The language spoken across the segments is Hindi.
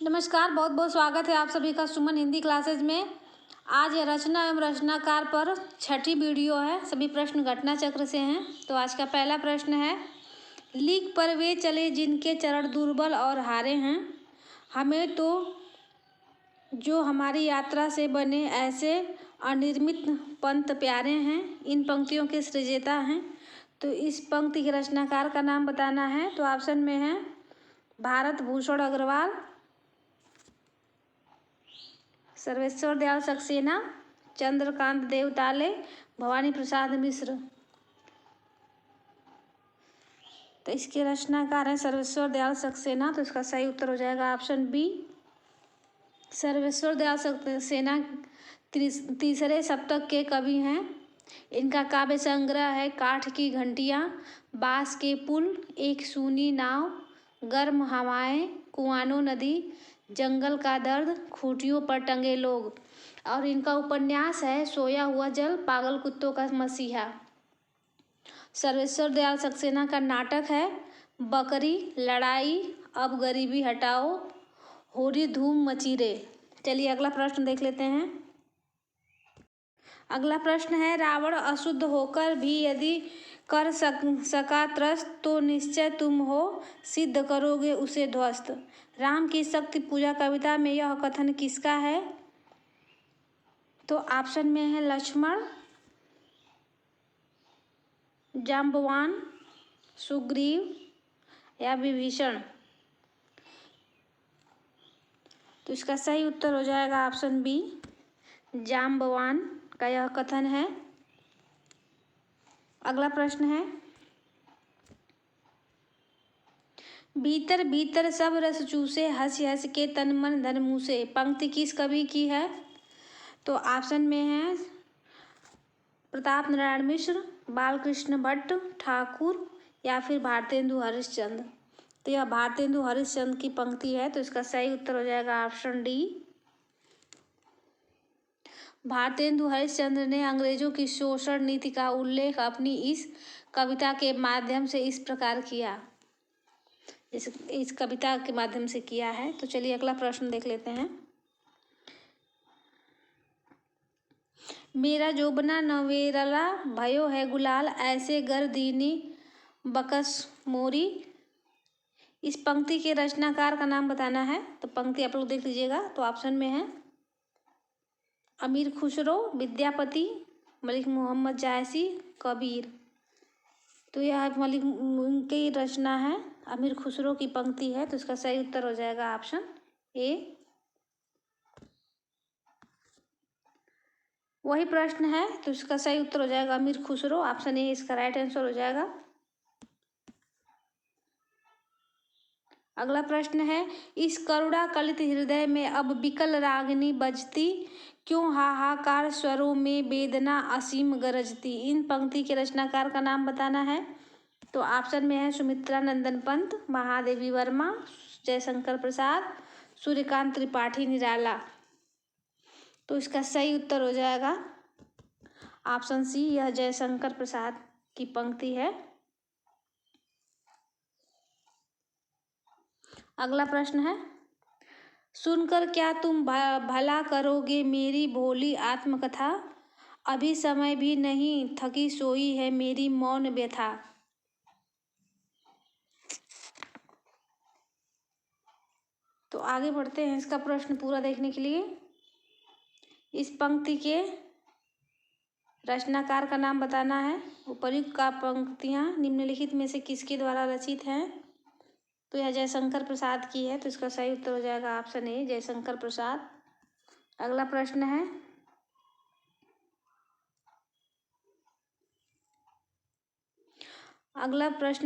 नमस्कार, बहुत बहुत स्वागत है आप सभी का सुमन हिंदी क्लासेज में। आज यह रचना एवं रचनाकार पर छठी वीडियो है। सभी प्रश्न घटना चक्र से हैं। तो आज का पहला प्रश्न है, लीक पर वे चले जिनके चरण दुर्बल और हारे हैं, हमें तो जो हमारी यात्रा से बने ऐसे अनिर्मित पंथ प्यारे हैं। इन पंक्तियों के सृजेता हैं। तो इस पंक्ति के रचनाकार का नाम बताना है। तो ऑप्शन में है भारत भूषण अग्रवाल, सर्वेश्वर दयाल सक्सेना, चंद्रकांत देवताले, भवानी प्रसाद मिश्र। तो इसके रचनाकार हैं सर्वेश्वर दयाल सक्सेना। तो इसका सही उत्तर हो जाएगा ऑप्शन बी। सर्वेश्वर दयाल सक्सेना तीसरे शतक के कवि हैं। इनका काव्य संग्रह है काठ की घंटियाँ, बांस के पुल, एक सूनी नाव, गर्म हवाएं, कुआनो नदी, जंगल का दर्द, खूंटियों पर टंगे लोग। और इनका उपन्यास है सोया हुआ जल, पागल कुत्तों का मसीहा। सर्वेश्वर दयाल सक्सेना का नाटक है बकरी, लड़ाई, अब गरीबी हटाओ, होरी धूम मची रे। चलिए अगला प्रश्न देख लेते हैं। अगला प्रश्न है, रावण अशुद्ध होकर भी यदि कर सका त्रस्त तो निश्चय तुम हो सिद्ध करोगे उसे ध्वस्त। राम की शक्ति पूजा कविता में यह कथन किसका है? तो ऑप्शन में है लक्ष्मण, जाम्बवान, सुग्रीव या विभीषण। तो इसका सही उत्तर हो जाएगा ऑप्शन बी, जाम्बवान का यह कथन है। अगला प्रश्न है, भीतर भीतर सब रस चूसे, हंस हंस के तन मन धन मूसे। पंक्ति किस कवि की है? तो ऑप्शन में है प्रताप नारायण मिश्र, बालकृष्ण भट्ट, ठाकुर या फिर भारतेंदु हरिश्चंद्र। तो यह भारतेंदु हरिश्चंद्र की पंक्ति है। तो इसका सही उत्तर हो जाएगा ऑप्शन डी। भारतेंदु हरिश्चंद्र ने अंग्रेजों की शोषण नीति का उल्लेख अपनी इस कविता के माध्यम से इस प्रकार किया, इस कविता के माध्यम से किया है। तो चलिए अगला प्रश्न देख लेते हैं। मेरा जोबना नवेरला भयो है गुलाल, ऐसे गर्दीनी बकस मोरी। इस पंक्ति के रचनाकार का नाम बताना है। तो पंक्ति आप लोग देख लीजिएगा। तो ऑप्शन में है अमीर खुसरो, विद्यापति, मलिक मोहम्मद जायसी, कबीर। तो यह मलिक की रचना है, अमीर खुसरो की पंक्ति है। तो इसका सही उत्तर हो जाएगा ऑप्शन ए। वही प्रश्न है। तो इसका सही उत्तर हो जाएगा अमीर खुसरो, ऑप्शन ए इसका राइट आंसर हो जाएगा। अगला प्रश्न है, इस करुणा कलित हृदय में अब विकल रागिनी बजती, क्यों हाहाकार स्वरों में वेदना असीम गरजती। इन पंक्ति के रचनाकार का नाम बताना है। तो ऑप्शन में है सुमित्रा नंदन पंत, महादेवी वर्मा, जयशंकर प्रसाद, सूर्यकांत त्रिपाठी निराला। तो इसका सही उत्तर हो जाएगा ऑप्शन सी, यह जयशंकर प्रसाद की पंक्ति है। अगला प्रश्न है, सुनकर क्या तुम भला करोगे मेरी भोली आत्मकथा, अभी समय भी नहीं थकी सोई है मेरी मौन व्यथा। तो आगे बढ़ते हैं इसका प्रश्न पूरा देखने के लिए। इस पंक्ति के रचनाकार का नाम बताना है। उपर्युक्त का पंक्तियां निम्नलिखित में से किसके द्वारा रचित हैं? तो यह जयशंकर प्रसाद की है। तो इसका सही उत्तर हो जाएगा ऑप्शन ए, जयशंकर प्रसाद। अगला प्रश्न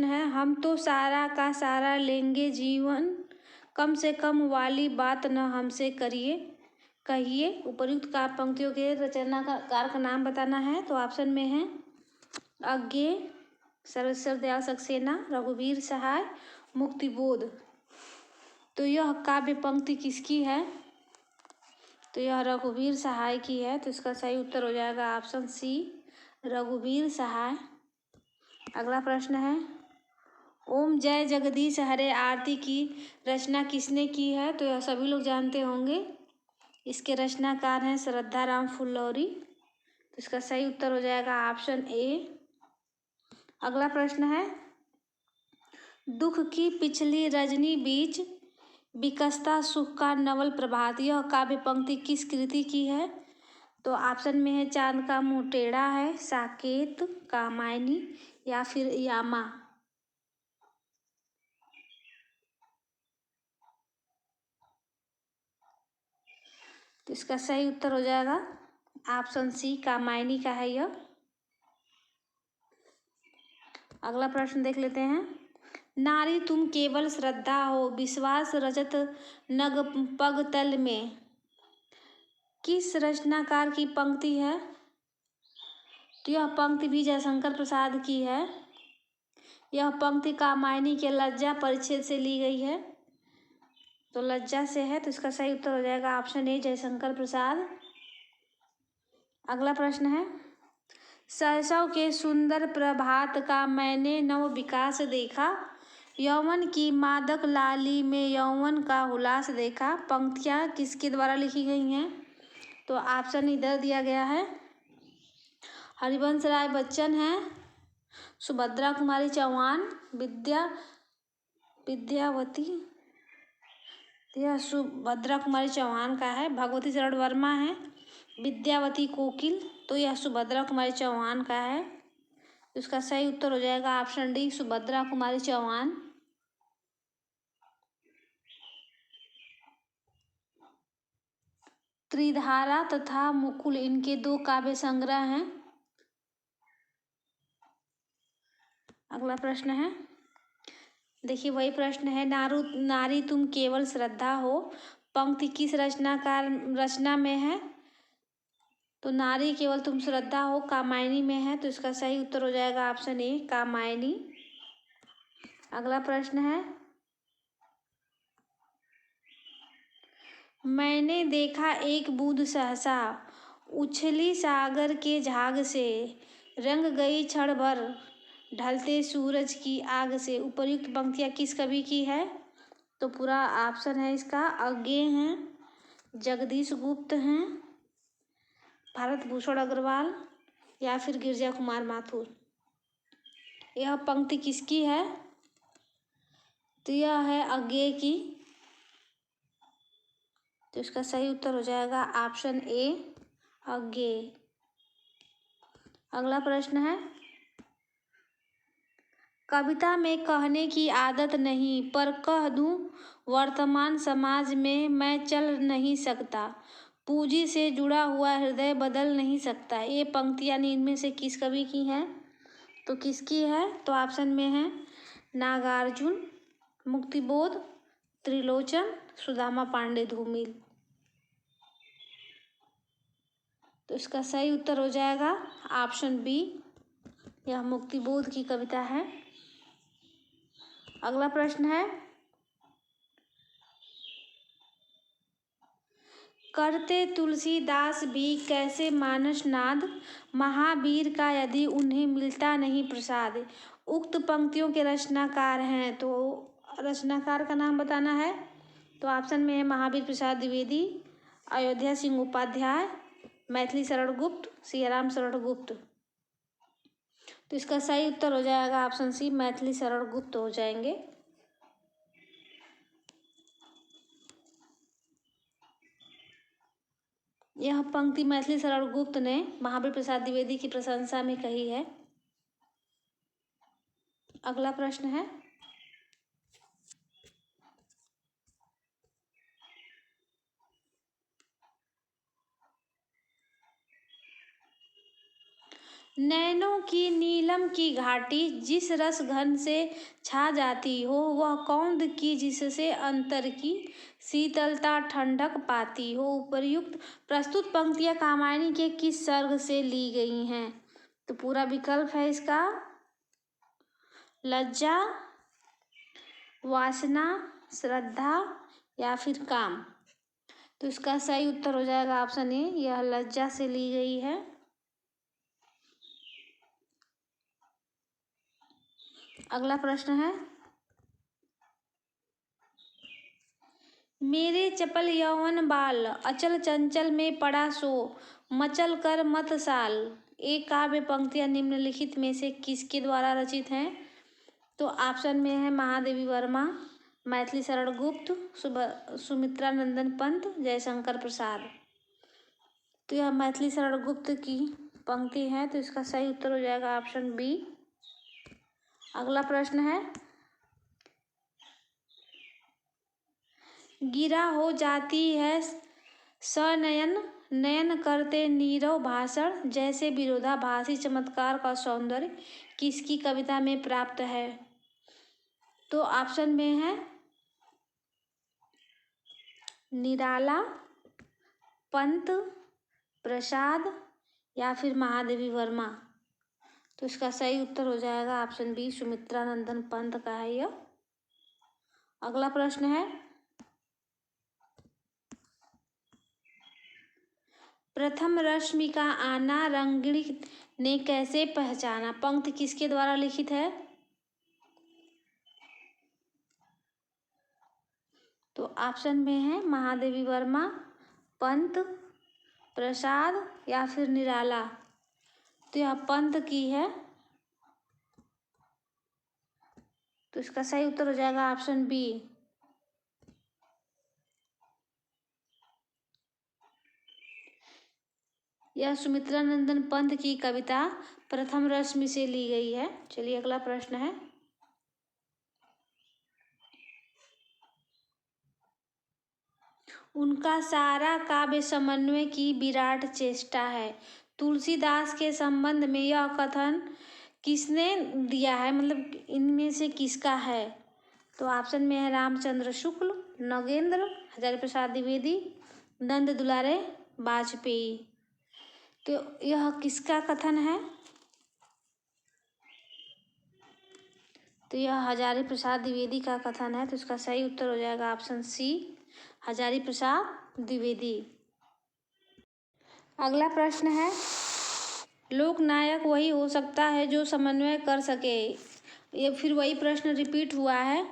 है, हम तो सारा का सारा लेंगे जीवन, कम से कम वाली बात न हमसे कहिए। उपर्युक्त का पंक्तियों के रचनाकार का नाम बताना है। तो ऑप्शन में है अज्ञेय, सर्वेश्वर दयाल सक्सेना, रघुवीर सहाय, मुक्तिबोध। तो यह काव्य पंक्ति किसकी है? तो यह रघुवीर सहाय की है। तो इसका सही उत्तर हो जाएगा ऑप्शन सी, रघुवीर सहाय। अगला प्रश्न है, ओम जय जगदीश हरे आरती की रचना किसने की है? तो यह सभी लोग जानते होंगे। इसके रचनाकार हैं श्रद्धा राम फुल्लौरी। तो इसका सही उत्तर हो जाएगा ऑप्शन ए। अगला प्रश्न है, दुख की पिछली रजनी बीच विकसता सुख का नवल प्रभात, यह काव्य पंक्ति किस कृति की है? तो ऑप्शन में है चांद का मुंह टेढ़ा है, साकेत, कामायनी या फिर यामा। तो इसका सही उत्तर हो जाएगा ऑप्शन सी, कामायनी का है यह। अगला प्रश्न देख लेते हैं, नारी तुम केवल श्रद्धा हो विश्वास रजत नग पग तल में, किस रचनाकार की पंक्ति है? तो यह पंक्ति भी जयशंकर प्रसाद की है। यह पंक्ति कामायनी के लज्जा परिच्छेद से ली गई है। तो लज्जा से है, तो इसका सही उत्तर हो जाएगा ऑप्शन ए, जयशंकर प्रसाद। अगला प्रश्न है, सरसों के सुंदर प्रभात का मैंने नव विकास देखा, यौवन की मादक लाली में यौवन का हुलास देखा, पंक्तियाँ किसके द्वारा लिखी गई हैं? तो ऑप्शन इधर दिया गया है, हरिवंश राय बच्चन है, सुभद्रा कुमारी चौहान, विद्यावती, यह सुभद्रा कुमारी चौहान का है, भगवती शरण वर्मा है, विद्यावती कोकिल, तो यह सुभद्रा कुमारी चौहान का है। इसका सही उत्तर हो जाएगा ऑप्शन डी, सुभद्रा कुमारी चौहान। त्रिधारा तथा मुकुल इनके दो काव्य संग्रह हैं। अगला प्रश्न है, देखिए वही प्रश्न है, नारी तुम केवल श्रद्धा हो पंक्ति किस रचना में है? तो नारी केवल तुम श्रद्धा हो कामायनी में है। तो इसका सही उत्तर हो जाएगा ऑप्शन ए, कामायनी। अगला प्रश्न है, मैंने देखा एक बूंद सहसा उछली सागर के झाग से, रंग गई क्षण भर ढलते सूरज की आग से, उपर्युक्त पंक्तियाँ किस कवि की है? तो पूरा ऑप्शन है इसका, अज्ञे हैं, जगदीश गुप्त हैं, भारत भूषण अग्रवाल या फिर गिरजा कुमार माथुर। यह पंक्ति किसकी है? तो यह है अज्ञे की। तो इसका सही उत्तर हो जाएगा ऑप्शन ए, अज्ञे। अगला प्रश्न है, कविता में कहने की आदत नहीं पर कह दूं वर्तमान समाज में मैं चल नहीं सकता, पूंजी से जुड़ा हुआ हृदय बदल नहीं सकता, ये पंक्तियाँ इनमें से किस कवि की हैं? तो किसकी है? तो ऑप्शन में है नागार्जुन, मुक्तिबोध, त्रिलोचन, सुदामा पांडे धूमिल। तो इसका सही उत्तर हो जाएगा ऑप्शन बी, यह मुक्तिबोध की कविता है। अगला प्रश्न है, करते तुलसीदास भी कैसे मानस नाद, महावीर का यदि उन्हें मिलता नहीं प्रसाद, उक्त पंक्तियों के रचनाकार हैं। तो रचनाकार का नाम बताना है। तो ऑप्शन में है महावीर प्रसाद द्विवेदी, अयोध्या सिंह उपाध्याय, मैथिली शरण गुप्त, सियाराम शरण गुप्त। तो इसका सही उत्तर हो जाएगा ऑप्शन सी, मैथिली शरण गुप्त हो जाएंगे। यह पंक्ति मैथिली शरण गुप्त ने महावीर प्रसाद द्विवेदी की प्रशंसा में कही है। अगला प्रश्न है, नैनों की नीलम की घाटी जिस रस घन से छा जाती हो, वह कौंद की जिससे अंतर की शीतलता ठंडक पाती हो, उपर्युक्त प्रस्तुत पंक्तियाँ कामायनी के किस सर्ग से ली गई हैं? तो पूरा विकल्प है इसका, लज्जा, वासना, श्रद्धा या फिर काम। तो इसका सही उत्तर हो जाएगा ऑप्शन ए, यह लज्जा से ली गई है। अगला प्रश्न है, मेरे चपल यौवन बाल, अचल चंचल में पड़ा सो, मचल कर मत साल। एक काव्य पंक्तियां निम्नलिखित में से किसके द्वारा रचित हैं? तो ऑप्शन में है महादेवी वर्मा, मैथिली शरण गुप्त, सुमित्रा नंदन पंत, जयशंकर प्रसाद। तो यह मैथिली शरण गुप्त की पंक्ति है, तो इसका सही उत्तर हो जाएगा ऑप्शन बी। अगला प्रश्न है, गिरा हो जाती है सनयन, नयन करते नीरव भाषण, जैसे विरोधाभासी चमत्कार का सौंदर्य किसकी कविता में प्राप्त है? तो ऑप्शन में है निराला, पंत, प्रसाद या फिर महादेवी वर्मा। तो इसका सही उत्तर हो जाएगा ऑप्शन बी, सुमित्रा नंदन पंत का है यह। अगला प्रश्न है, प्रथम रश्मि का आना रंगिणी ने कैसे पहचाना? पंक्ति किसके द्वारा लिखित है? तो ऑप्शन में है महादेवी वर्मा, पंत, प्रसाद या फिर निराला। तो यह पंत की है, तो इसका सही उत्तर हो जाएगा ऑप्शन बी। यह सुमित्रा नंदन पंत की कविता प्रथम रश्मि से ली गई है। चलिए अगला प्रश्न है, उनका सारा काव्य समन्वय की विराट चेष्टा है। तुलसीदास के संबंध में यह कथन किसने दिया है, मतलब इनमें से किसका है? तो ऑप्शन में है रामचंद्र शुक्ल, नगेंद्र, हजारी प्रसाद द्विवेदी, नंद दुलारे वाजपेयी। तो यह किसका कथन है? तो यह हजारी प्रसाद द्विवेदी का कथन है, तो इसका सही उत्तर हो जाएगा ऑप्शन सी, हजारी प्रसाद द्विवेदी। अगला प्रश्न है, लोकनायक वही हो सकता है जो समन्वय कर सके। ये फिर वही प्रश्न रिपीट हुआ है।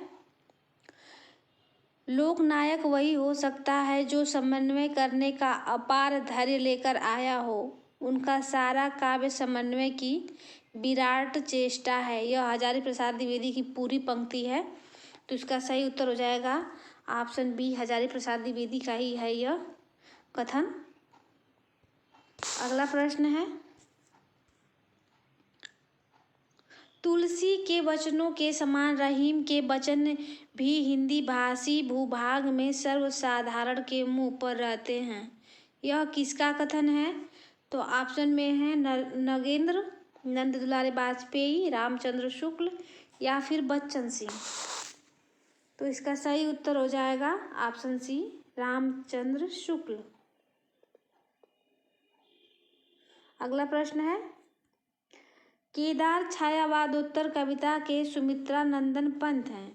लोकनायक वही हो सकता है जो समन्वय करने का अपार धैर्य लेकर आया हो। उनका सारा काव्य समन्वय की विराट चेष्टा है। यह हजारी प्रसाद द्विवेदी की पूरी पंक्ति है, तो इसका सही उत्तर हो जाएगा ऑप्शन बी, हजारी प्रसाद द्विवेदी का ही है यह कथन। अगला प्रश्न है, तुलसी के वचनों के समान रहीम के वचन भी हिंदी भाषी भूभाग में सर्वसाधारण के मुंह पर रहते हैं। यह किसका कथन है? तो ऑप्शन में है नगेंद्र, नंद दुलारे वाजपेयी, रामचंद्र शुक्ल या फिर बच्चन सिंह। तो इसका सही उत्तर हो जाएगा ऑप्शन सी, रामचंद्र शुक्ल। अगला प्रश्न है, केदार छायावादोत्तर कविता के सुमित्रा नंदन पंत हैं।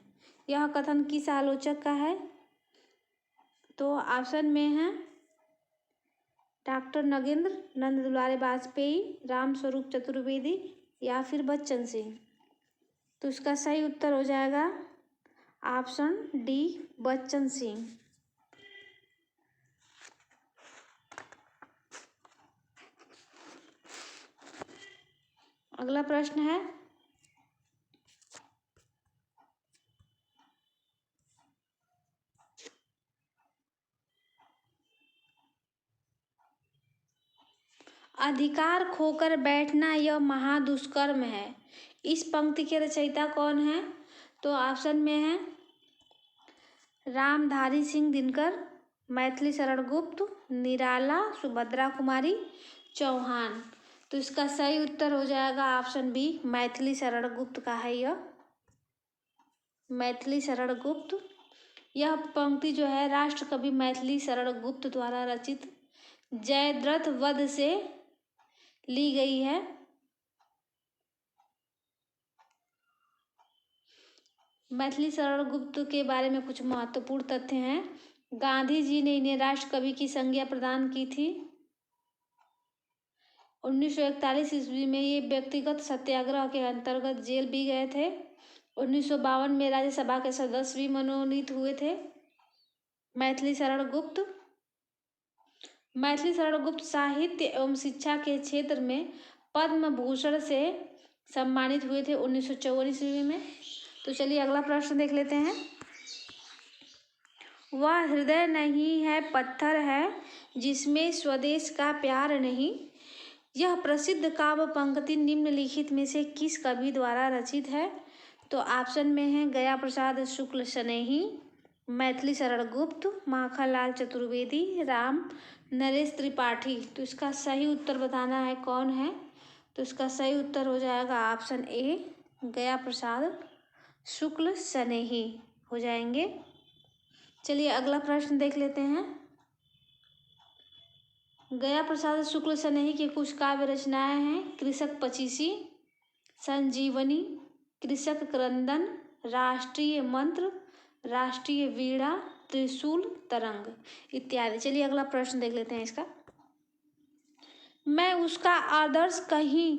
यह कथन किस आलोचक का है? तो ऑप्शन में है डॉक्टर नगेंद्र, नंद दुलारे वाजपेयी, राम स्वरूप चतुर्वेदी या फिर बच्चन सिंह। तो इसका सही उत्तर हो जाएगा ऑप्शन डी, बच्चन सिंह। अगला प्रश्न है, अधिकार खोकर बैठना यह महादुष्कर्म है। इस पंक्ति के रचयिता कौन है? तो ऑप्शन में है रामधारी सिंह दिनकर, मैथिली शरण गुप्त, निराला, सुभद्रा कुमारी, चौहान। तो इसका सही उत्तर हो जाएगा ऑप्शन बी, मैथिली शरण गुप्त का है यह, मैथिली शरण गुप्त। यह पंक्ति जो है राष्ट्रकवि मैथिली शरण गुप्त द्वारा रचित जयद्रथ वध से ली गई है। मैथिली शरण गुप्त के बारे में कुछ महत्वपूर्ण तथ्य हैं। गांधी जी ने इन्हें राष्ट्रकवि की संज्ञा प्रदान की थी। 1941 ईस्वी में ये व्यक्तिगत सत्याग्रह के अंतर्गत जेल भी गए थे। 1952 में राज्यसभा के सदस्य भी मनोनीत हुए थे। मैथिली शरण गुप्त। मैथिली शरण गुप्त साहित्य एवं शिक्षा के क्षेत्र में पद्म भूषण से सम्मानित हुए थे 1954 ईस्वी में। तो चलिए अगला प्रश्न देख लेते हैं। वह हृदय नहीं है पत्थर है जिसमें स्वदेश का प्यार नहीं। यह प्रसिद्ध काव्य पंक्ति निम्नलिखित में से किस कवि द्वारा रचित है? तो ऑप्शन में है गया प्रसाद शुक्ल स्नेही, मैथिली शरण गुप्त, माखनलाल चतुर्वेदी, राम नरेश त्रिपाठी। तो इसका सही उत्तर बताना है कौन है। तो इसका सही उत्तर हो जाएगा ऑप्शन ए गया प्रसाद शुक्ल स्नेही हो जाएंगे। चलिए अगला प्रश्न देख लेते हैं। गया प्रसाद शुक्ल स्नेही की कुछ काव्य रचनाएं हैं कृषक पचीसी, संजीवनी, कृषक क्रंदन, राष्ट्रीय मंत्र, राष्ट्रीय वीणा, त्रिशूल तरंग इत्यादि। चलिए अगला प्रश्न देख लेते हैं इसका। मैं उसका आदर्श कहीं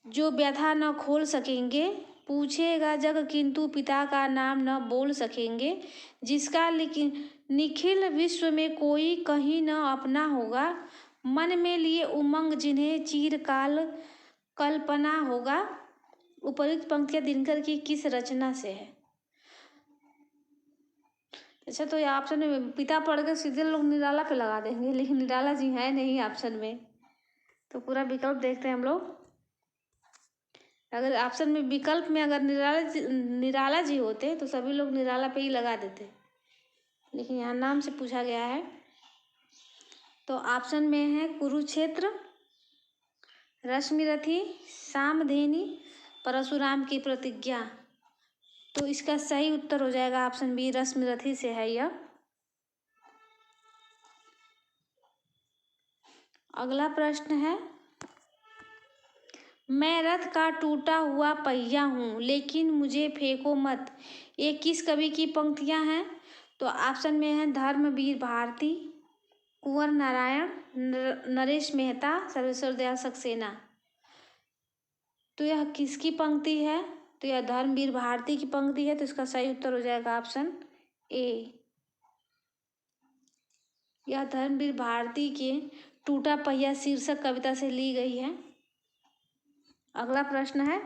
जो व्यथा न खोल सकेंगे, पूछेगा जग किंतु पिता का नाम न बोल सकेंगे, जिसका निखिल विश्व में कोई कहीं न अपना होगा, मन में लिए उमंग जिन्हें चिरकाल कल्पना होगा। उपर्युक्त पंक्तियां दिनकर की किस रचना से है? अच्छा, तो ये ऑप्शन में पिता पढ़ के सीधे लोग निराला पे लगा देंगे, लेकिन निराला जी है नहीं ऑप्शन में। तो पूरा विकल्प देखते हैं हम लोग। अगर ऑप्शन में विकल्प में अगर निराला जी होते तो सभी लोग निराला पे ही लगा देते, लेकिन यहाँ नाम से पूछा गया है। तो ऑप्शन में है कुरुक्षेत्र, रश्मिरथी, सामधेनी, परशुराम की प्रतिज्ञा। तो इसका सही उत्तर हो जाएगा ऑप्शन बी रश्मिरथी से है यह। अगला प्रश्न है, मैं रथ का टूटा हुआ पहिया हूँ लेकिन मुझे फेंको मत, ये किस कवि की पंक्तियाँ हैं? तो ऑप्शन में है धर्मवीर भारती, कुंवर नारायण, नरेश मेहता, सर्वेश्वर दयाल सक्सेना। तो यह किसकी पंक्ति है? तो यह धर्मवीर भारती की पंक्ति है। तो इसका सही उत्तर हो जाएगा ऑप्शन ए। यह धर्मवीर भारती के टूटा पहिया शीर्षक कविता से ली गई है। अगला प्रश्न है,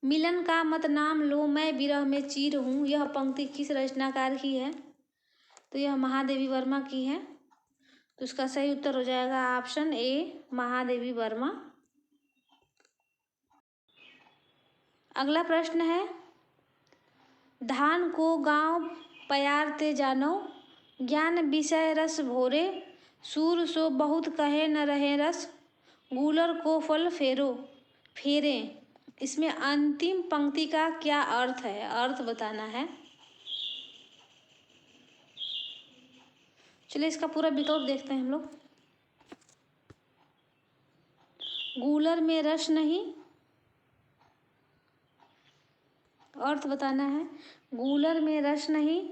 मिलन का मत नाम लो मैं विरह में चीर हूँ, यह पंक्ति किस रचनाकार की है? तो यह महादेवी वर्मा की है। तो इसका सही उत्तर हो जाएगा ऑप्शन ए महादेवी वर्मा। अगला प्रश्न है, धान को गांव पयारते जानो, ज्ञान विषय रस भोरे, सूर सो बहुत कहे न रहे रस, गूलर को फल फेरे। इसमें अंतिम पंक्ति का क्या अर्थ है? अर्थ बताना है। चलिए इसका पूरा विकल्प देखते हैं हम लोग। गूलर में रस नहीं, अर्थ बताना है। गूलर में रस नहीं,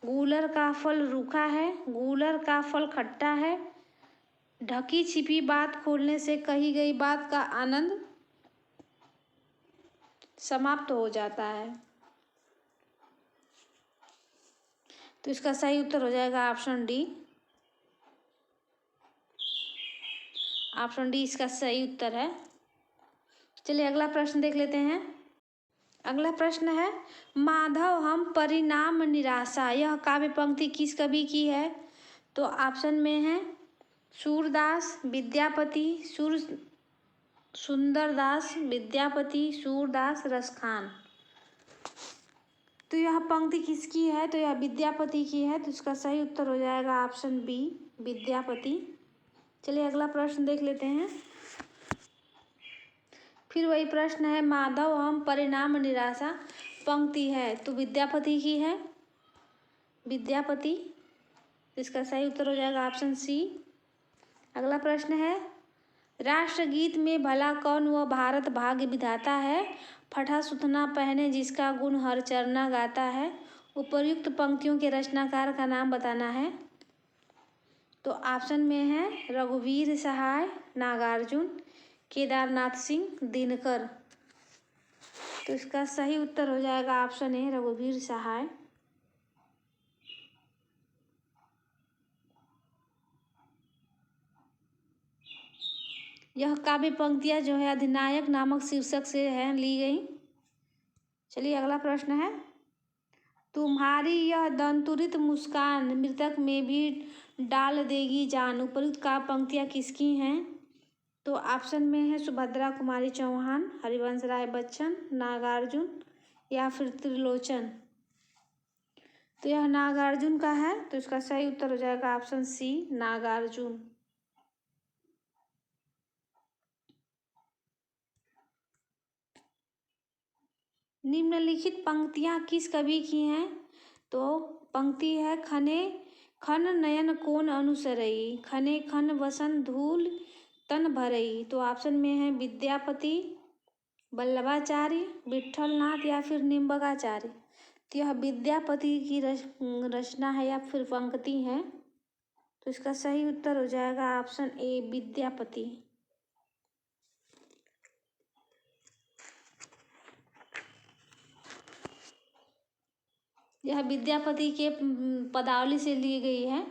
गूलर का फल रूखा है, गूलर का फल खट्टा है, ढकी छिपी बात खोलने से कही गई बात का आनंद समाप्त हो जाता है। तो इसका सही उत्तर हो जाएगा ऑप्शन डी। ऑप्शन डी इसका सही उत्तर है। चलिए अगला प्रश्न देख लेते हैं। अगला प्रश्न है, माधव हम परिणाम निराशा, यह काव्य पंक्ति किस कवि की है? तो ऑप्शन में है सूरदास, विद्यापति, सुंदरदास, विद्यापति, सूरदास, रसखान। तो यह पंक्ति किसकी है? तो यह विद्यापति की है। तो इसका सही उत्तर हो जाएगा ऑप्शन बी विद्यापति। चलिए अगला प्रश्न देख लेते हैं। फिर वही प्रश्न है, माधव हम परिणाम निराशा पंक्ति है तो विद्यापति की है, विद्यापति। इसका सही उत्तर हो जाएगा ऑप्शन सी। अगला प्रश्न है, राष्ट्रगीत में भला कौन वह भारत भाग्य विधाता है, फटा सुथना पहने जिसका गुण हर चरना गाता है। उपर्युक्त पंक्तियों के रचनाकार का नाम बताना है। तो ऑप्शन में है रघुवीर सहाय, नागार्जुन, केदारनाथ सिंह, दिनकर। तो इसका सही उत्तर हो जाएगा ऑप्शन ए रघुवीर सहाय। यह काव्य पंक्तियाँ जो है अधिनायक नामक शीर्षक से है ली गई। चलिए अगला प्रश्न है, तुम्हारी यह दंतुरित मुस्कान मृतक में भी डाल देगी जान। उपयुक्त काव्य पंक्तियाँ किसकी हैं? तो ऑप्शन में है सुभद्रा कुमारी चौहान, हरिवंश राय बच्चन, नागार्जुन या फिर त्रिलोचन। तो यह नागार्जुन का है, तो इसका सही उत्तर हो जाएगा ऑप्शन सी, नागार्जुन। निम्नलिखित पंक्तियाँ किस कवि की हैं? तो पंक्ति है, खने खन नयन कोन अनुसरई, खने खन वसन धूल तन भरई। तो ऑप्शन में है विद्यापति, वल्लभाचार्य, विट्ठलनाथ या फिर निम्बकाचार्य। तो यह विद्यापति की रचना है या फिर पंक्ति है, तो इसका सही उत्तर हो जाएगा ऑप्शन ए, विद्यापति। यह विद्यापति के पदावली से ली गई है।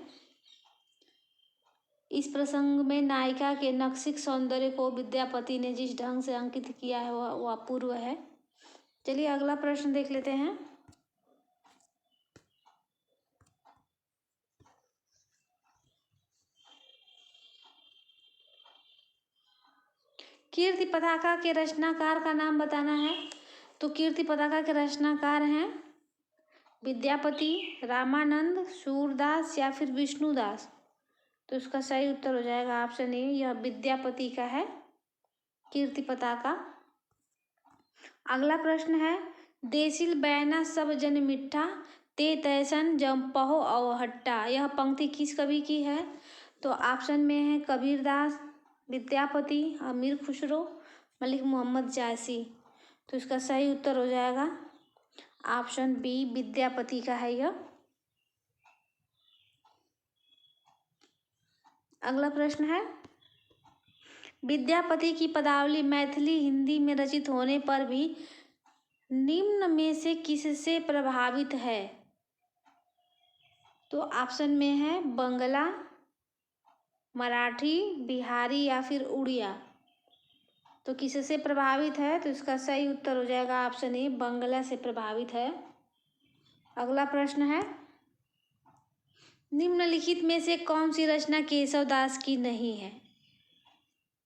इस प्रसंग में नायिका के नक्सिक सौंदर्य को विद्यापति ने जिस ढंग से अंकित किया है वह अपूर्व है। चलिए अगला प्रश्न देख लेते हैं। कीर्ति पताका के रचनाकार का नाम बताना है। तो कीर्ति पताका के रचनाकार हैं विद्यापति, रामानंद, सूरदास या फिर विष्णुदास। तो इसका सही उत्तर हो जाएगा ऑप्शन ए, यह विद्यापति का है कीर्ति पताका। अगला प्रश्न है, देसिल बैना सब जन मिठा, ते तैसन जम्पहो अवहट्टा। यह पंक्ति किस कवि की है? तो ऑप्शन में है कबीरदास, विद्यापति, अमीर खुसरो, मलिक मोहम्मद जायसी। तो इसका सही उत्तर हो जाएगा ऑप्शन बी, विद्यापति का है यह। अगला प्रश्न है, विद्यापति की पदावली मैथिली हिंदी में रचित होने पर भी निम्न में से किससे प्रभावित है? तो ऑप्शन में है बंगला, मराठी, बिहारी या फिर उड़िया। तो किससे प्रभावित है? तो इसका सही उत्तर हो जाएगा ऑप्शन ए, बंगला से प्रभावित है। अगला प्रश्न है, निम्नलिखित में से कौन सी रचना केशवदास की नहीं है?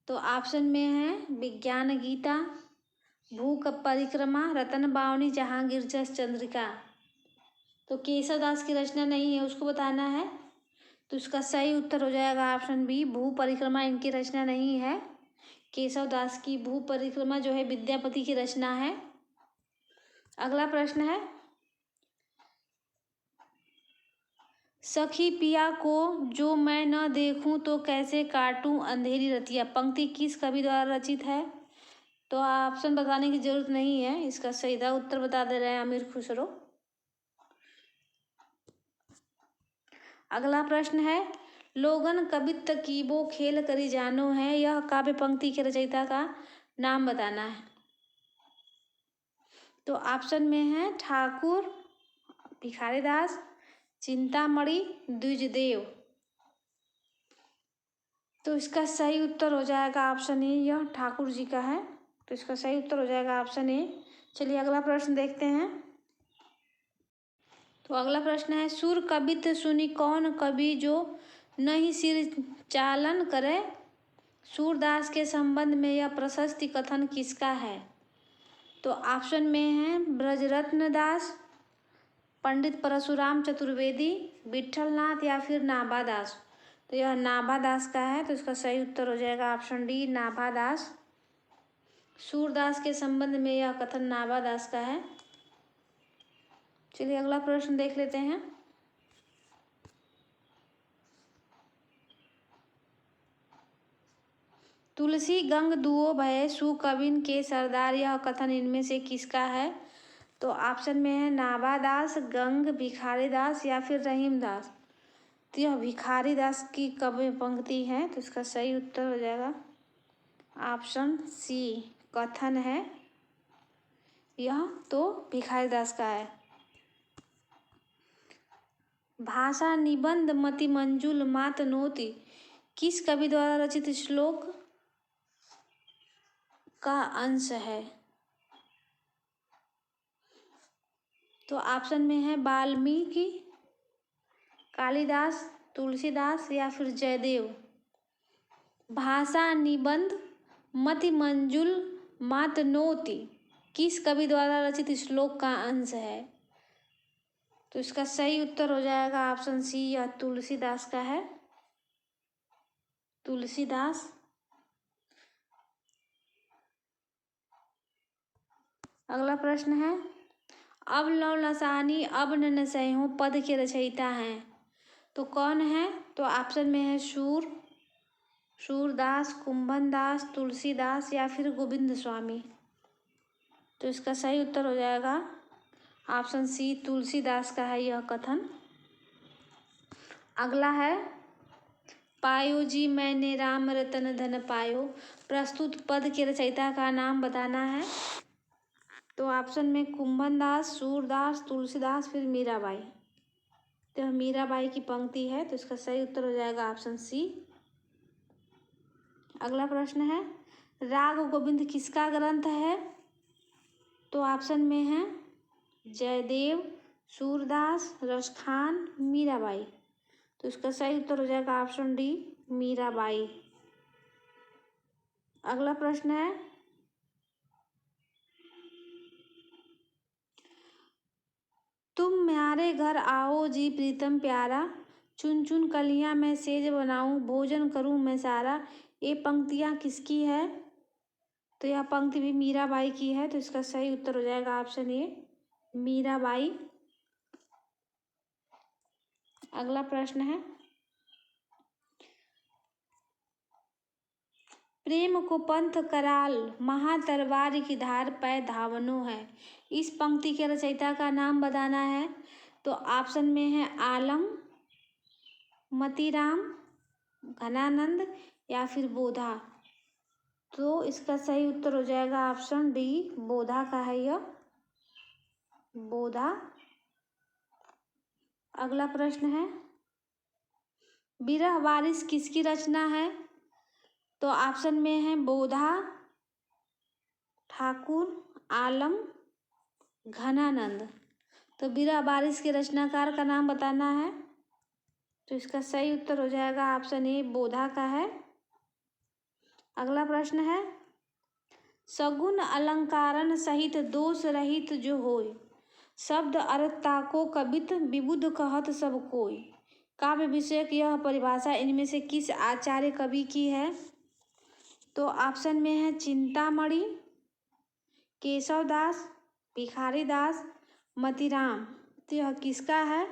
तो ऑप्शन में है विज्ञान गीता, भू परिक्रमा, रतन बावनी, जहांगीर जस चंद्रिका। तो केशवदास की रचना नहीं है, उसको बताना है। तो इसका सही उत्तर हो जाएगा ऑप्शन बी, भू परिक्रमा इनकी रचना नहीं है। केशवदास की भू परिक्रमा जो है विद्यापति की रचना है। अगला प्रश्न है, सखी पिया को जो मैं न देखूं तो कैसे काटूं अंधेरी रतिया। पंक्ति किस कवि द्वारा रचित है? तो ऑप्शन बताने की जरूरत नहीं है, इसका सीधा उत्तर बता दे रहे हैं अमीर खुसरो। अगला प्रश्न है, लोगन कबित कीबो खेल करी जानो है। यह काव्य पंक्ति के रचयिता का नाम बताना है। तो ऑप्शन में है ठाकुर, भिखारीदास, चिंतामणि, द्विजदेव। तो इसका सही उत्तर हो जाएगा ऑप्शन ए, यह ठाकुर जी का है। तो इसका सही उत्तर हो जाएगा ऑप्शन ए। चलिए अगला प्रश्न देखते हैं। तो अगला प्रश्न है, सुर कबित सुनी कौन कवि जो नहीं सिर चालन करे। सूरदास के संबंध में यह प्रशस्ति कथन किसका है? तो ऑप्शन में है ब्रजरत्न दास, पंडित परशुराम चतुर्वेदी, विट्ठलनाथ या फिर नाभादास। तो यह नाभादास का है। तो इसका सही उत्तर हो जाएगा ऑप्शन डी, नाभादास। सूरदास के संबंध में यह कथन नाभादास का है। चलिए अगला प्रश्न देख लेते हैं। तुलसी गंग दुओ भय सु कविन के सरदार। यह कथन इनमें से किसका है? तो ऑप्शन में है नाभादास, गंग, भिखारीदास या फिर रहीमदास। तो यह भिखारीदास की काव्य पंक्ति है। तो इसका सही उत्तर हो जाएगा ऑप्शन सी, कथन है यह, तो भिखारीदास का है। भाषा निबंध मति मंजुल मात नोति किस कवि द्वारा रचित श्लोक? का अंश है? तो ऑप्शन में है वाल्मीकि, कालिदास, तुलसीदास या फिर जयदेव। भाषा निबंध मति मंजुल मातनोति किस कवि द्वारा रचित श्लोक का अंश है? तो इसका सही उत्तर हो जाएगा ऑप्शन सी, यह तुलसीदास का है, तुलसीदास। अगला प्रश्न है, अब लौ लसानी अब न नसैहों पद के रचयिता हैं, तो कौन है? तो ऑप्शन में है सूरदास, कुंभन दास, तुलसीदास या फिर गोविंद स्वामी। तो इसका सही उत्तर हो जाएगा ऑप्शन सी, तुलसीदास का है यह कथन। अगला है, पायो जी मैंने राम रतन धन पायो, प्रस्तुत पद के रचयिता का नाम बताना है। तो ऑप्शन में कुंभन दास, सूरदास, तुलसीदास फिर मीराबाई। तो मीराबाई की पंक्ति है, तो इसका सही उत्तर हो जाएगा ऑप्शन सी। अगला प्रश्न है, राग गोविंद किसका ग्रंथ है? तो ऑप्शन में है जयदेव, सूरदास, रसखान, मीराबाई। तो इसका सही उत्तर हो जाएगा ऑप्शन डी, मीराबाई। अगला प्रश्न है, तुम म्यारे घर आओ जी प्रीतम प्यारा, चुन चुन कलियां मैं सेज बनाऊं, भोजन करूं मैं सारा। ये पंक्तियां किसकी है? तो यह पंक्ति भी मीराबाई की है, तो इसका सही उत्तर हो जाएगा ऑप्शन ए, मीराबाई। अगला प्रश्न है, प्रेम को पंथ कराल महातरवार की धार पै धावनो है, इस पंक्ति के रचयिता का नाम बताना है। तो ऑप्शन में है आलम, मतीराम, घनानंद या फिर बोधा। तो इसका सही उत्तर हो जाएगा ऑप्शन डी, बोधा का है यह, बोधा। अगला प्रश्न है, बिरह बारिश किसकी रचना है? तो ऑप्शन में है बोधा, ठाकुर, आलम, घनानंद। तो बिरह बारिश के रचनाकार का नाम बताना है। तो इसका सही उत्तर हो जाएगा ऑप्शन ए, बोधा का है। अगला प्रश्न है, सगुन अलंकारण सहित दोष रहित जो होय, शब्द अर्थ ताको कबित विबुध कहत सब कोय। काव्य विषयक यह परिभाषा इनमें से किस आचार्य कवि की है? तो ऑप्शन में है चिंतामणि, केशवदास, भिखारी दास, मतीराम। तो यह किसका है?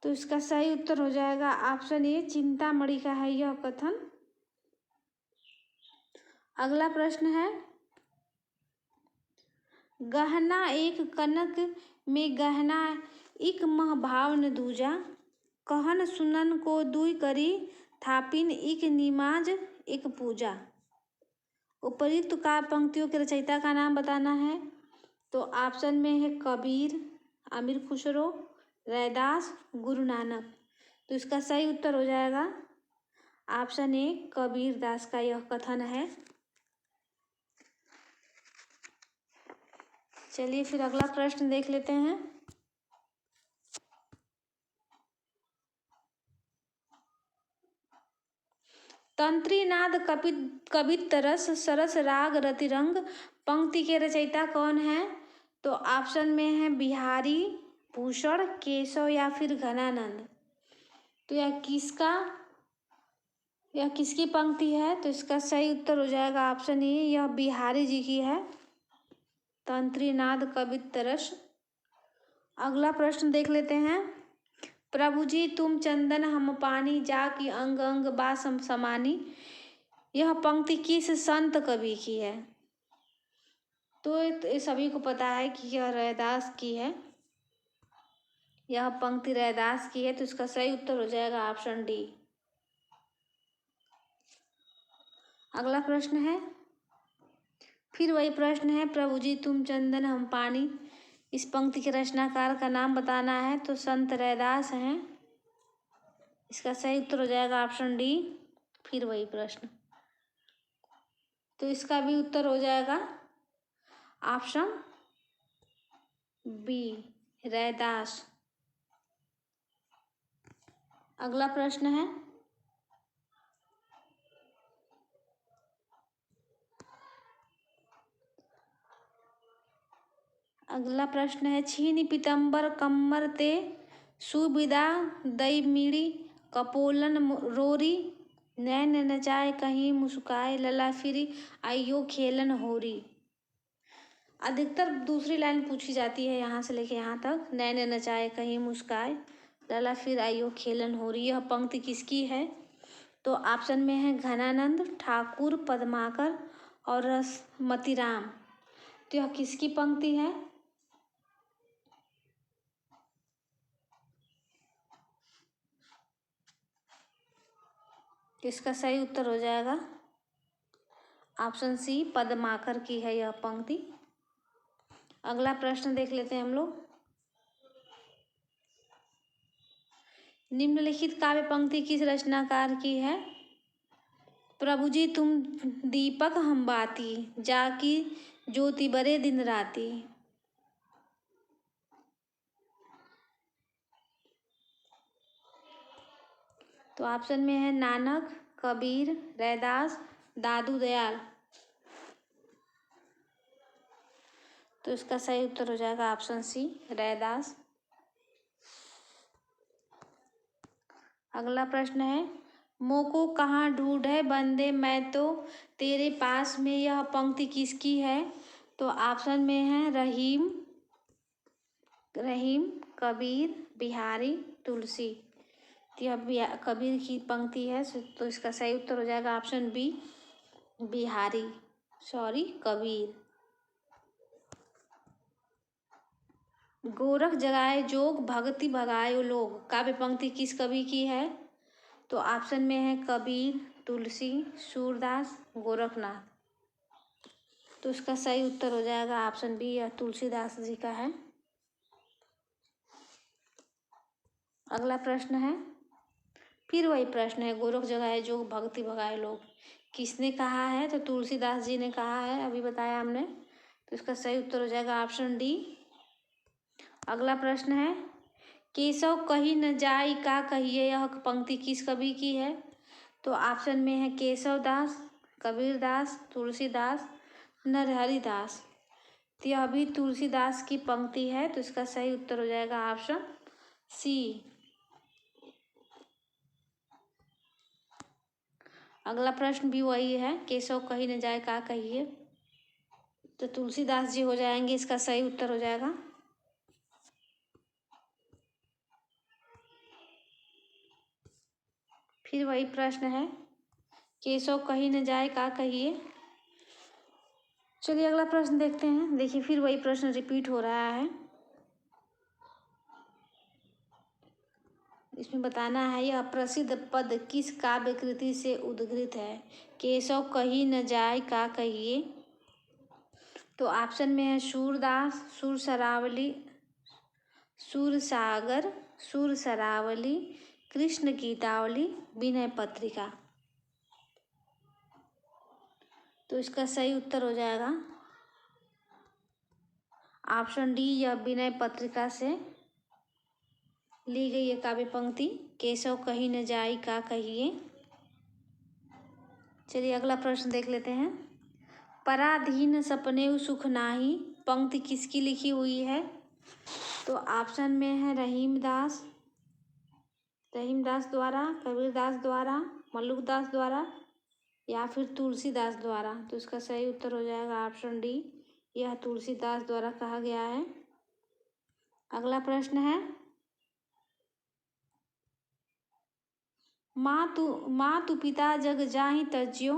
तो इसका सही उत्तर हो जाएगा ऑप्शन ए, चिंतामणि का है यह कथन। अगला प्रश्न है, गहना एक कनक में गहना इक मह भाव न दूजा, कहन सुनन को दुई करी थापिन इक निमाज एक पूजा। उपर्युक्त का पंक्तियों के रचयिता का नाम बताना है। तो ऑप्शन में है कबीर, अमीर खुसरो, रैदास, गुरु नानक। तो इसका सही उत्तर हो जाएगा ऑप्शन ए, कबीर दास का यह कथन है। चलिए फिर अगला प्रश्न देख लेते हैं। तंत्रीनाद कवित रस सरस राग रतिरंग पंक्ति के रचयिता कौन है? तो ऑप्शन में है बिहारी भूषण, केशव या फिर घनानंद। तो यह किसकी पंक्ति है? तो इसका सही उत्तर हो जाएगा ऑप्शन ए, यह बिहारी जी की है, तंत्रीनाद कवित रस। अगला प्रश्न देख लेते हैं, प्रभु जी तुम चंदन हम पानी, जाकी अंग अंग बासम समानी। यह पंक्ति किस संत कवि की है? तो ये सभी को पता है कि यह रैदास की है, यह पंक्ति रैदास की है। तो इसका सही उत्तर हो जाएगा ऑप्शन डी। अगला प्रश्न है, फिर वही प्रश्न है, प्रभु जी तुम चंदन हम पानी, इस पंक्ति के रचनाकार का नाम बताना है। तो संत रैदास हैं, इसका सही उत्तर हो जाएगा ऑप्शन डी। फिर वही प्रश्न। तो इसका भी उत्तर हो जाएगा ऑप्शन बी, रैदास। अगला प्रश्न है, छीन पीतम्बर कम्मर ते सुविदा दैमिड़ी कपोलन रोरी नैन नचाए कहीं मुस्काए लला फिरी आइयो खेलन होरी। अधिकतर दूसरी लाइन पूछी जाती है यहाँ से लेके यहाँ तक, नैन नचाए कहीं मुस्काए लला फिर आइयो खेलन होरी। यह पंक्ति किसकी है? तो ऑप्शन में है घनानंद ठाकुर, पद्माकर और रसमती राम। तो यह किसकी पंक्ति है? इसका सही उत्तर हो जाएगा ऑप्शन सी, पद्माकर की है यह पंक्ति। अगला प्रश्न देख लेते हैं हम लोग। निम्नलिखित काव्य पंक्ति किस रचनाकार की है? प्रभु जी तुम दीपक हम बाती, जाकी ज्योति बरे दिन राती। तो ऑप्शन में है नानक, कबीर, रैदास, दादू दयाल। तो इसका सही उत्तर हो जाएगा ऑप्शन सी, रैदास। अगला प्रश्न है, मोको कहाँ ढूंढे बंदे मैं तो तेरे पास में। यह पंक्ति किसकी है? तो ऑप्शन में है रहीम, कबीर, बिहारी, तुलसी। तो यह कबीर की पंक्ति है, तो इसका सही उत्तर हो जाएगा ऑप्शन बी, कबीर। गोरख जगाए जोग भक्ति भगाए लोग, काव्य पंक्ति किस कवि की है? तो ऑप्शन में है कबीर, तुलसी, सूरदास, गोरखनाथ। तो इसका सही उत्तर हो जाएगा ऑप्शन बी, यह तुलसीदास जी का है। अगला प्रश्न है, फिर वही प्रश्न है, गोरख जगाए जोग भक्ति भगाए लोग किसने कहा है? तो तुलसीदास जी ने कहा है, अभी बताया हमने। तो इसका सही उत्तर हो जाएगा ऑप्शन डी। अगला प्रश्न है, केशव कही न जाई का कहिए। यह पंक्ति किस कवि की है? तो ऑप्शन में है केशव दास, कबीर दास, तुलसीदास, नरहरिदास। तो यह भी तुलसीदास की पंक्ति है, तो इसका सही उत्तर हो जाएगा ऑप्शन सी। अगला प्रश्न भी वही है, केशव कही न जाए का कहिए। तो तुलसीदास जी हो जाएंगे, इसका सही उत्तर हो जाएगा। फिर वही प्रश्न है, केशव कही न जाए का कहिए। चलिए अगला प्रश्न देखते हैं। देखिए फिर वही प्रश्न रिपीट हो रहा है। इसमें बताना है यह प्रसिद्ध पद किस काव्य कृति से उद्गृत है? केशव कही न जाए का कहिए। तो ऑप्शन में है सूरदास, सुरसरावली, सूरसागर, सुरसरावली, कृष्ण गीतावली, विनय पत्रिका। तो इसका सही उत्तर हो जाएगा ऑप्शन डी, यह विनय पत्रिका से ली गई है काव्य पंक्ति, केशव कही न जाई का कहिए। चलिए अगला प्रश्न देख लेते हैं। पराधीन सपने सुख नाही, पंक्ति किसकी लिखी हुई है? तो ऑप्शन में है रहीम दास द्वारा, कबीर दास द्वारा, मल्लुक दास द्वारा या फिर तुलसीदास द्वारा। तो इसका सही उत्तर हो जाएगा ऑप्शन डी, यह तुलसीदास द्वारा कहा गया है। अगला प्रश्न है, मातु पिता जग जाहि तज्यो,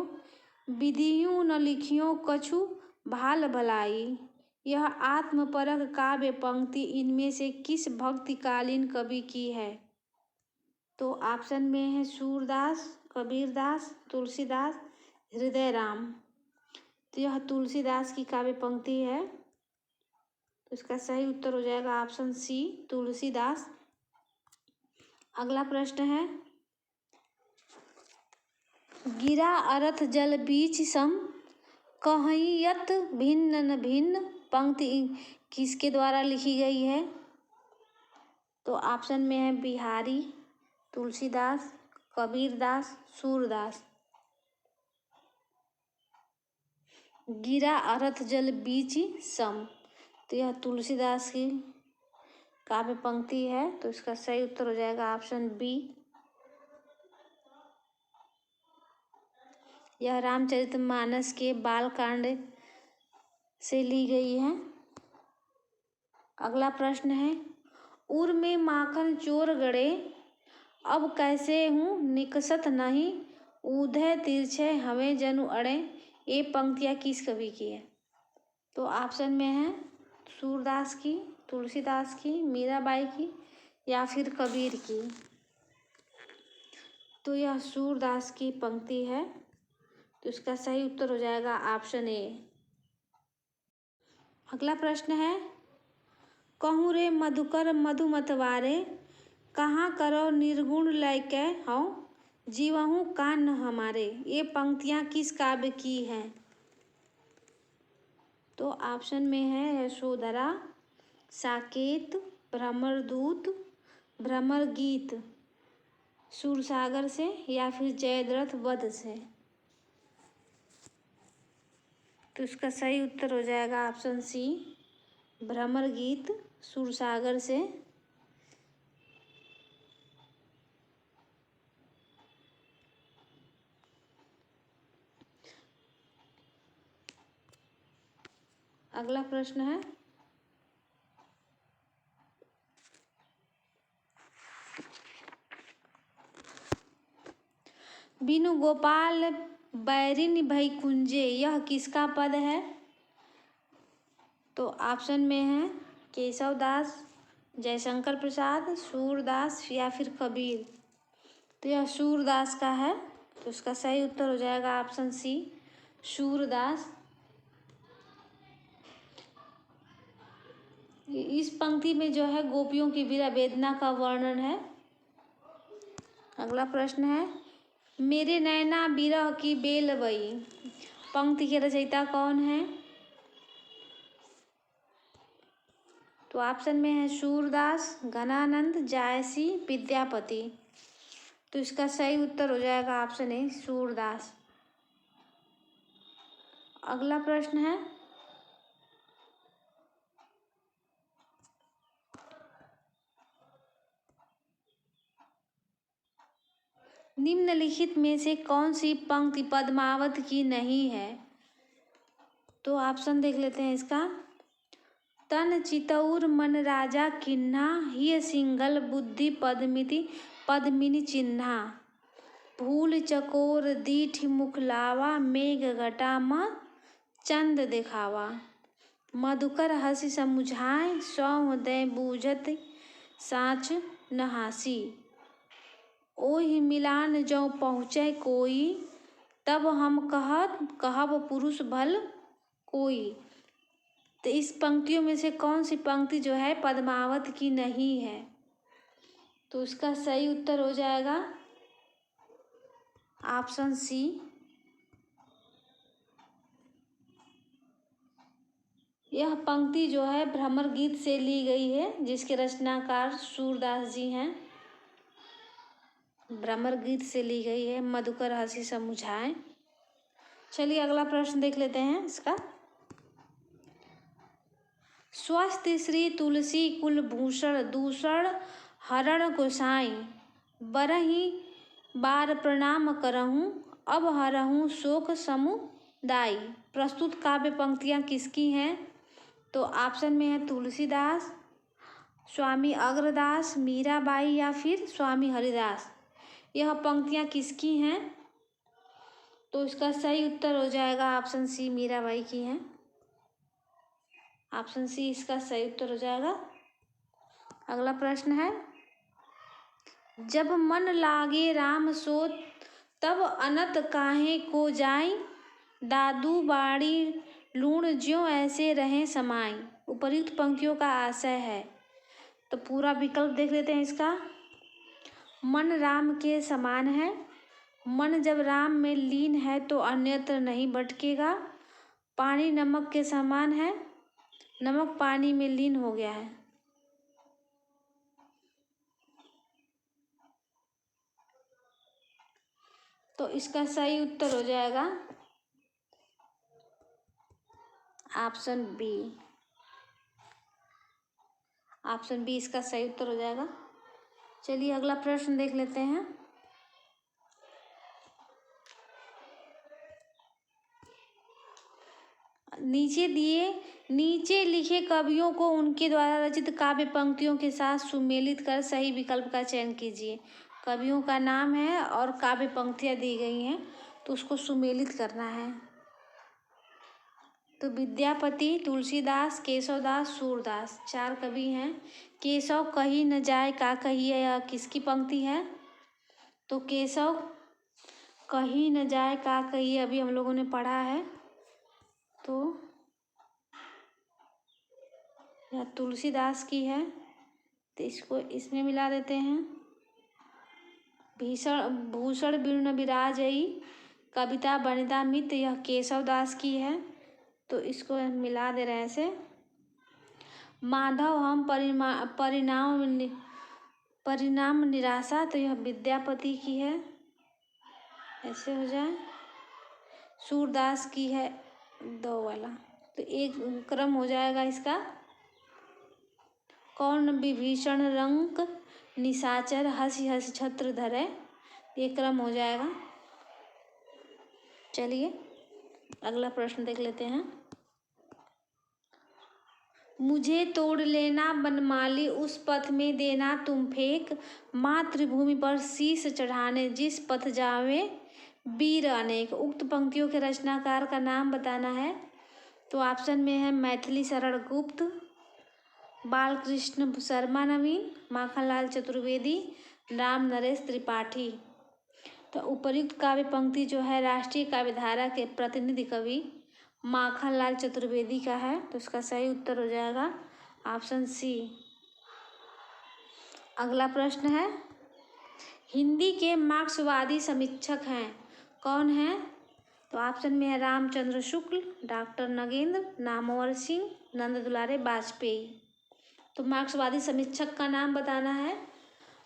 विधियों न लिखियों कछु भाल भलाई। यह आत्मपरक काव्य पंक्ति इनमें से किस भक्तिकालीन कवि की है? तो ऑप्शन में है सूरदास, कबीरदास, तुलसीदास, हृदय राम। तो यह तुलसीदास की काव्य पंक्ति है, तो इसका सही उत्तर हो जाएगा ऑप्शन सी, तुलसीदास। अगला प्रश्न है, गिरा अरथ जल बीच सम कहियत भिन्न न भिन्न पंक्ति किसके द्वारा लिखी गई है? तो ऑप्शन में है बिहारी, तुलसीदास, कबीरदास, सूरदास। गिरा अरथ जल बीच सम, तो यह तुलसीदास की काव्य पंक्ति है, तो इसका सही उत्तर हो जाएगा ऑप्शन बी। यह रामचरितमानस के बालकांड से ली गई है। अगला प्रश्न है, उर में माखन चोर गड़े, अब कैसे हूँ निकसत नहीं, उधय तिरछे हमें जनु अड़े। ये पंक्तियाँ किस कवि की है? तो ऑप्शन में है सूरदास की, तुलसीदास की, मीराबाई की या फिर कबीर की। तो यह सूरदास की पंक्ति है, तो इसका सही उत्तर हो जाएगा ऑप्शन ए। अगला प्रश्न है, कहूँ रे मधुकर मधु मतवारे, कहाँ करो निर्गुण लैके हौ, जीवहूँ कान हमारे। ये पंक्तियाँ किस काव्य की हैं? तो ऑप्शन में है यशोधरा, साकेत, भ्रमरदूत, भ्रमर गीत सूरसागर से या फिर जयद्रथ वध से। तो इसका सही उत्तर हो जाएगा ऑप्शन सी, भ्रमर गीत सूरसागर से। अगला प्रश्न है, बिनु गोपाल बैरिन भई कुंजे, यह किसका पद है? तो ऑप्शन में है केशव दास, जयशंकर प्रसाद, सूरदास या फिर कबीर। तो यह सूरदास का है, तो इसका सही उत्तर हो जाएगा ऑप्शन सी, सूरदास। इस पंक्ति में जो है गोपियों की विरह वेदना का वर्णन है। अगला प्रश्न है, मेरे नैना विरह की बेल बई, पंक्ति के रचयिता कौन है? तो ऑप्शन में है सूरदास, घनानंद, जायसी, विद्यापति। तो इसका सही उत्तर हो जाएगा ऑप्शन ए, सूरदास। अगला प्रश्न है, निम्नलिखित में से कौन सी पंक्ति पद्मावत की नहीं है? तो ऑप्शन देख लेते हैं इसका, तन चितौर मन राजा किन्हा, हिय सिंगल बुद्धि पद्मिति पद्मिनी चिन्हा, फूल चकोर दीठ मुख लावा, मेघ घटा म चंद दिखावा, मधुकर हंसी समुझाए, सौ दय बूझत साँच नहासी, ओहि मिलान जो पहुँचे कोई, तब हम कहब पुरुष भल कोई। तो इस पंक्तियों में से कौन सी पंक्ति जो है पद्मावत की नहीं है? तो इसका सही उत्तर हो जाएगा ऑप्शन सी, यह पंक्ति जो है भ्रमर गीत से ली गई है, जिसके रचनाकार सूरदास जी हैं। भ्रमर गीत से ली गई है, मधुकर हंसी समुझाए। चलिए अगला प्रश्न देख लेते हैं इसका, स्वस्थ श्री तुलसी कुलभूषण दूषण हरण गोसाई, बरही बार प्रणाम करहूँ, अब हरहूँ शोक समुदाई। प्रस्तुत काव्य पंक्तियाँ किसकी हैं? तो ऑप्शन में है तुलसीदास, स्वामी अग्रदास, मीराबाई या फिर स्वामी हरिदास। यह पंक्तियाँ किसकी हैं? तो इसका सही उत्तर हो जाएगा ऑप्शन सी, मीराबाई की हैं। ऑप्शन सी इसका सही उत्तर हो जाएगा। अगला प्रश्न है, जब मन लागे राम सो, तब अनत काहे को जाई, दादू बाड़ी लूण ज्यों ऐसे रहें समाई। उपर्युक्त पंक्तियों का आशय है। तो पूरा विकल्प देख लेते हैं इसका, मन राम के समान है, मन जब राम में लीन है तो अन्यत्र नहीं भटकेगा, पानी नमक के समान है, नमक पानी में लीन हो गया है। तो इसका सही उत्तर हो जाएगा ऑप्शन बी। ऑप्शन बी इसका सही उत्तर हो जाएगा। चलिए अगला प्रश्न देख लेते हैं। नीचे लिखे कवियों को उनके द्वारा रचित काव्य पंक्तियों के साथ सुमेलित कर सही विकल्प का चयन कीजिए। कवियों का नाम है और काव्य पंक्तियां दी गई हैं, तो उसको सुमेलित करना है। तो विद्यापति, तुलसीदास, केशवदास, सूरदास, 4 कवि हैं। केशव कही न जाए का कहिए, यह किसकी पंक्ति है? तो केशव कही न जाए का कहिए अभी हम लोगों ने पढ़ा है, तो यह तुलसीदास की है, तो इसको इसमें मिला देते हैं। भूषण विर्ण विराजई कविता वनिता मित्र, यह केशवदास की है, तो इसको मिला दे रहे हैं ऐसे। माधव हम परिणाम निराशा, तो यह विद्यापति की है, ऐसे हो जाए। सूरदास की है 2 वाला, तो एक क्रम हो जाएगा इसका। कौन विभीषण रंक निशाचर हंसी हंसी छत्र धरे, ये क्रम हो जाएगा। चलिए अगला प्रश्न देख लेते हैं। मुझे तोड़ लेना बनमाली उस पथ में देना तुम फेंक, मातृभूमि पर शीश चढ़ाने जिस पथ जावे वीर अनेक। उक्त पंक्तियों के रचनाकार का नाम बताना है। तो ऑप्शन में है मैथिली शरण गुप्त, बालकृष्ण शर्मा नवीन, माखनलाल चतुर्वेदी, राम नरेश त्रिपाठी। तो उपर्युक्त काव्य पंक्ति जो है राष्ट्रीय काव्यधारा के प्रतिनिधि कवि माखनलाल चतुर्वेदी का है, तो इसका सही उत्तर हो जाएगा ऑप्शन सी। अगला प्रश्न है, हिंदी के मार्क्सवादी समीक्षक हैं, कौन है? तो ऑप्शन में है रामचंद्र शुक्ल, डॉक्टर नगेंद्र, नामवर सिंह, नंद दुलारे वाजपेयी। तो मार्क्सवादी समीक्षक का नाम बताना है,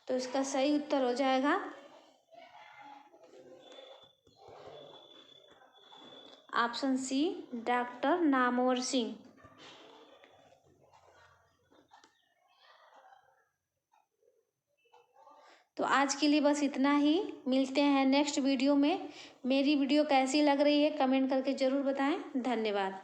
तो इसका सही उत्तर हो जाएगा option C, doctor Namvar Singh. तो आज के लिए बस इतना ही, मिलते हैं नेक्स्ट वीडियो में। मेरी वीडियो कैसी लग रही है कमेंट करके ज़रूर बताएं। धन्यवाद।